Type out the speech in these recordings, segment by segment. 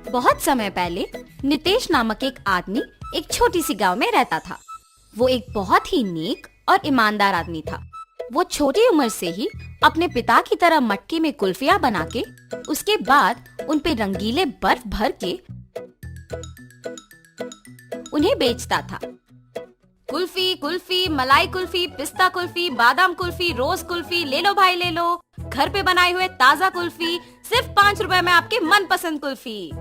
बहुत समय पहले नितेश नामक एक आदमी एक छोटी सी गांव में रहता था। वो एक बहुत ही नेक और ईमानदार आदमी था। वो छोटी उम्र से ही अपने पिता की तरह मटके में कुल्फियां बना के उसके बाद उन पे रंगीले बर्फ भर के उन्हें बेचता था। कुल्फी कुल्फी, मलाई कुल्फी, पिस्ता कुल्फी, बादाम कुल्फी, रोज कुल्फी, ले लो भाई ले लो। घर पे बनाए हुए ताजा कुल्फी, सिर्फ 5 रुपए में आपके मनपसंद कुल्फी।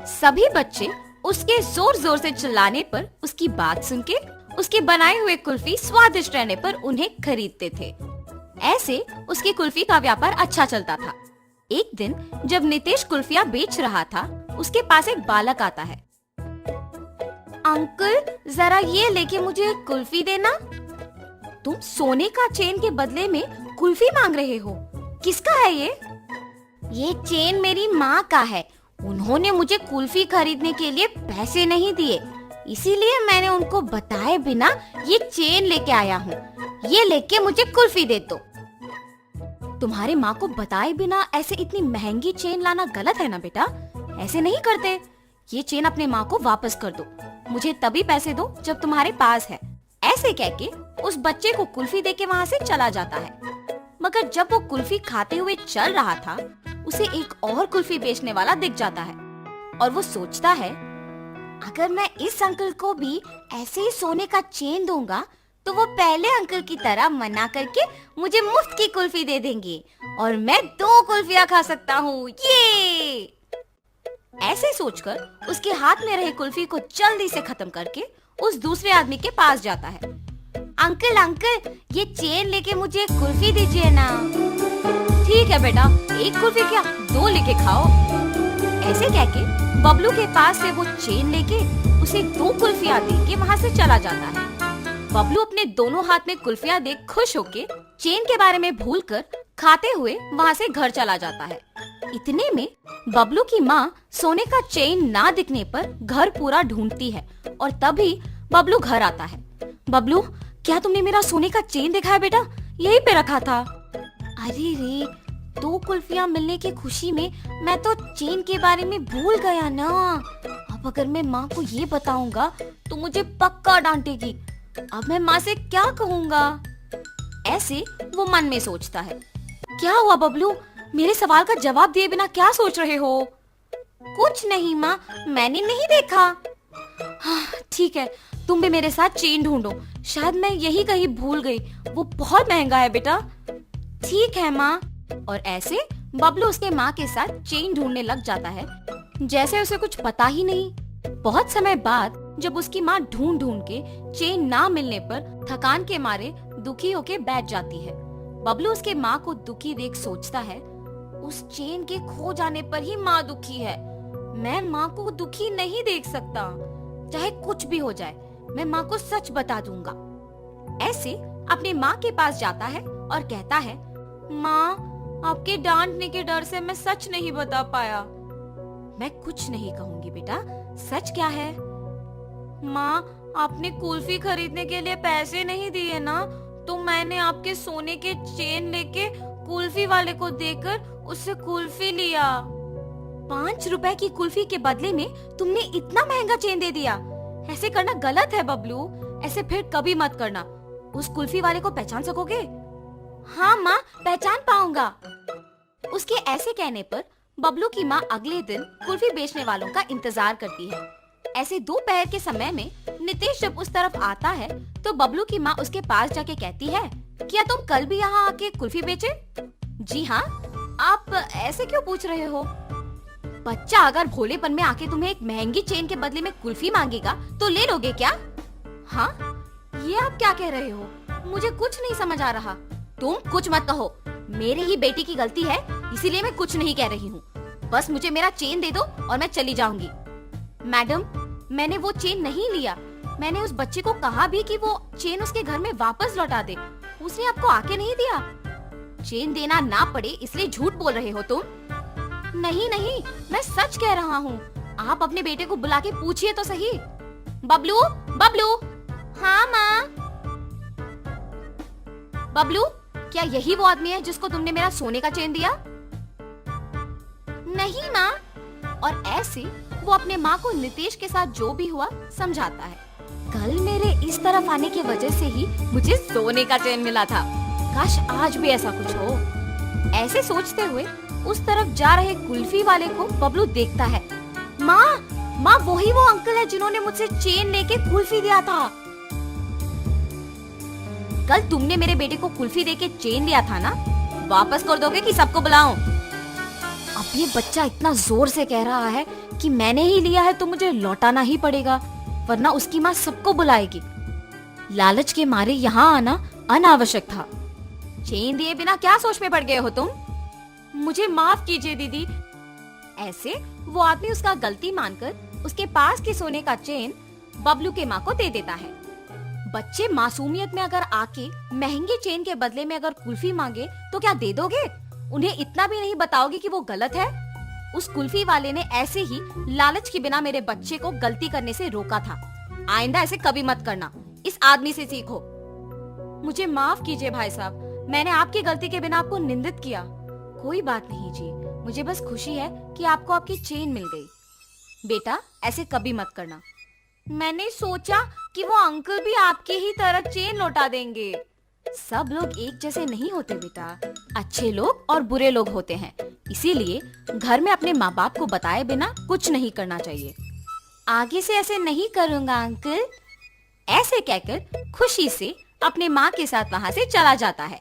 सभी बच्चे उसके जोर जोर से चिल्लाने पर उसकी बात सुन के उसके बनाए हुए कुल्फी स्वादिष्ट रहने पर उन्हें खरीदते थे। ऐसे उसकी कुल्फी का व्यापार अच्छा चलता था। एक दिन जब नितेश कुल्फियां बेच रहा था, उसके पास एक बालक आता है। अंकल, जरा ये लेके मुझे कुल्फी देना। तुम सोने का चेन के बदले में कुल्फी मांग रहे हो? किसका है ये? ये चेन मेरी माँ का है। उन्होंने मुझे कुल्फी खरीदने के लिए पैसे नहीं दिए, इसीलिए मैंने उनको बताए बिना ये चेन लेके आया हूँ। ये लेके मुझे कुल्फी दे दो। तुम्हारे माँ को बताए बिना ऐसे इतनी महंगी चेन लाना गलत है ना बेटा? ऐसे नहीं करते। ये चेन अपने माँ को वापस कर दो। मुझे तभी पैसे दो जब तुम्हारे पास है। ऐसे कह के उस बच्चे को कुल्फी देके वहाँ से चला जाता है। मगर जब वो कुल्फी खाते हुए चल रहा था, उसे एक और कुल्फी बेचने वाला दिख जाता है और वो सोचता है, अगर मैं इस अंकल को भी ऐसे ही सोने का चेन दूंगा तो वो पहले अंकल की तरह मना करके मुझे मुफ्त की कुल्फी दे देंगे और मैं 2 कुल्फियां खा सकता हूँ। ये ऐसे सोचकर उसके हाथ में रहे कुल्फी को जल्दी से खत्म करके उस दूसरे आदमी के पास जाता है। अंकल अंकल, ये चेन लेके मुझे एक कुल्फी दीजिए ना। ठीक है बेटा, 1 कुल्फी क्या 2 लेके खाओ। ऐसे कह के बबलू के पास से वो चेन लेके उसे 2 कुल्फियां दे के वहाँ से चला जाता है। बबलू अपने दोनों हाथ में कुल्फियां देख खुश होके चेन के बारे में भूलकर खाते हुए वहाँ से घर चला जाता है। इतने में बबलू की माँ सोने का चेन ना दिखने पर घर पूरा ढूंढती है और तभी बबलू घर आता है। बबलू, क्या तुमने मेरा सोने का चेन देखा है बेटा? यहीं पे रखा था। अरे रे, 2 कुल्फियां मिलने की खुशी में मैं तो चेन के बारे में भूल गया ना। अब अगर मैं माँ को ये बताऊंगा तो मुझे पक्का डांटेगी। अब मैं माँ से क्या कहूँगा? ऐसे वो मन में सोचता है। क्या हुआ बबलू? मेरे सवाल का जवाब दिए बिना क्या सोच रहे हो? कुछ नहीं माँ, मैंने नहीं देखा। हाँ, ठीक है, तुम भी मेरे साथ चेन ढूंढो। शायद मैं यही कहीं भूल गई। वो बहुत महंगा है बेटा। ठीक है माँ। और ऐसे बबलू उसके माँ के साथ चेन ढूंढने लग जाता है, जैसे उसे कुछ पता ही नहीं। बहुत समय बाद जब उसकी माँ ढूंढ ढूंढ के चेन ना मिलने पर थकान के मारे दुखी होके बैठ जाती है। बबलू उसके माँ को दुखी देख सोचता है, उस चेन के खो जाने पर ही माँ दुखी है। मैं माँ को दुखी नहीं देख सकता। चाहे कुछ भी हो जाए, मैं माँ को सच बता दूंगा। ऐसे अपने माँ के पास जाता है और कहता है, माँ, आपके डांटने के डर से मैं सच नहीं बता पाया। मैं कुछ नहीं कहूंगी बेटा, सच क्या है? माँ, आपने कुल्फी खरीदने के लिए पैसे नहीं दिए ना, तो मैंने आपके सोने के चेन लेके कुल्फी वाले को देकर उससे कुल्फी लिया। 5 रुपए की कुल्फी के बदले में तुमने इतना महंगा चेन दे दिया। ऐसे करना गलत है बबलू। ऐसे फिर कभी मत करना। उस कुल्फी वाले को पहचान सकोगे? हाँ माँ, पहचान पाऊंगा। उसके ऐसे कहने पर बबलू की माँ अगले दिन कुल्फी बेचने वालों का इंतजार करती है। ऐसे दोपहर के समय में नितेश जब उस तरफ आता है तो बबलू की माँ उसके पास जाके कहती है, क्या तुम कल भी यहाँ आके कुल्फी बेचे? जी हाँ। आप ऐसे क्यों पूछ रहे हो? बच्चा अगर भोलेपन में आके तुम्हें एक महंगी चेन के बदले में कुल्फी मांगेगा तो ले लोगे क्या? हाँ, ये आप क्या कह रहे हो? मुझे कुछ नहीं समझ आ रहा। तुम कुछ मत कहो। मेरी ही बेटी की गलती है, इसीलिए मैं कुछ नहीं कह रही हूँ। बस मुझे मेरा चेन दे दो और मैं चली जाऊंगी। मैडम, मैंने वो चेन नहीं लिया। मैंने उस बच्चे को कहा भी कि वो चेन उसके घर में वापस लौटा दे। उसने आपको आके नहीं दिया। चेन देना ना पड़े इसलिए झूठ बोल रहे हो तुम। नहीं नहीं, मैं सच कह रहा हूँ। आप अपने बेटे को बुला के पूछिए तो सही। बबलू, बबलू। हाँ माँ। बबलू, क्या यही वो आदमी है जिसको तुमने मेरा सोने का चेन दिया? नहीं माँ। और ऐसे वो अपने माँ को नितेश के साथ जो भी हुआ समझाता है। कल मेरे इस तरफ आने की वजह से ही मुझे सोने का चेन मिला था। काश आज भी ऐसा कुछ हो। ऐसे सोचते हुए उस तरफ जा रहे कुल्फी वाले को बबलू देखता है। माँ वही वो अंकल है जिन्होंने मुझसे चेन लेके कुल्फी दिया था। कल तुमने मेरे बेटे को कुल्फी देके चेन दिया था ना, वापस कर दोगे कि सबको बुलाऊं? अब ये बच्चा इतना जोर से कह रहा है कि मैंने ही लिया है तो मुझे लौटाना ही पड़ेगा, वरना उसकी माँ सबको बुलाएगी। लालच के मारे यहाँ आना अनावश्यक था। चेन दिए बिना क्या सोच में पड़ गए हो तुम? मुझे माफ कीजिए दीदी। ऐसे वो आदमी उसका गलती मानकर उसके पास के सोने का चेन बबलू के माँ को दे देता है। बच्चे मासूमियत में अगर आके महंगे चेन के बदले में अगर कुल्फी मांगे तो क्या दे दोगे? उन्हें इतना भी नहीं बताओगे कि वो गलत है? उस कुल्फी वाले ने ऐसे ही लालच के बिना मेरे बच्चे को गलती करने से रोका था। आइंदा ऐसे कभी मत करना, इस आदमी से सीखो। मुझे माफ कीजिए भाई साहब, मैंने आपकी गलती के बिना आपको निंदित किया। कोई बात नहीं जी, मुझे बस खुशी है कि आपको आपकी चेन मिल गई। बेटा ऐसे कभी मत करना। मैंने सोचा कि वो अंकल भी आपकी ही तरह चेन लौटा देंगे। सब लोग एक जैसे नहीं होते बेटा, अच्छे लोग और बुरे लोग होते हैं। इसीलिए घर में अपने माँ बाप को बताए बिना कुछ नहीं करना चाहिए। आगे से ऐसे नहीं करूँगा अंकल। ऐसे कहकर खुशी से अपने माँ के साथ वहाँ से चला जाता है।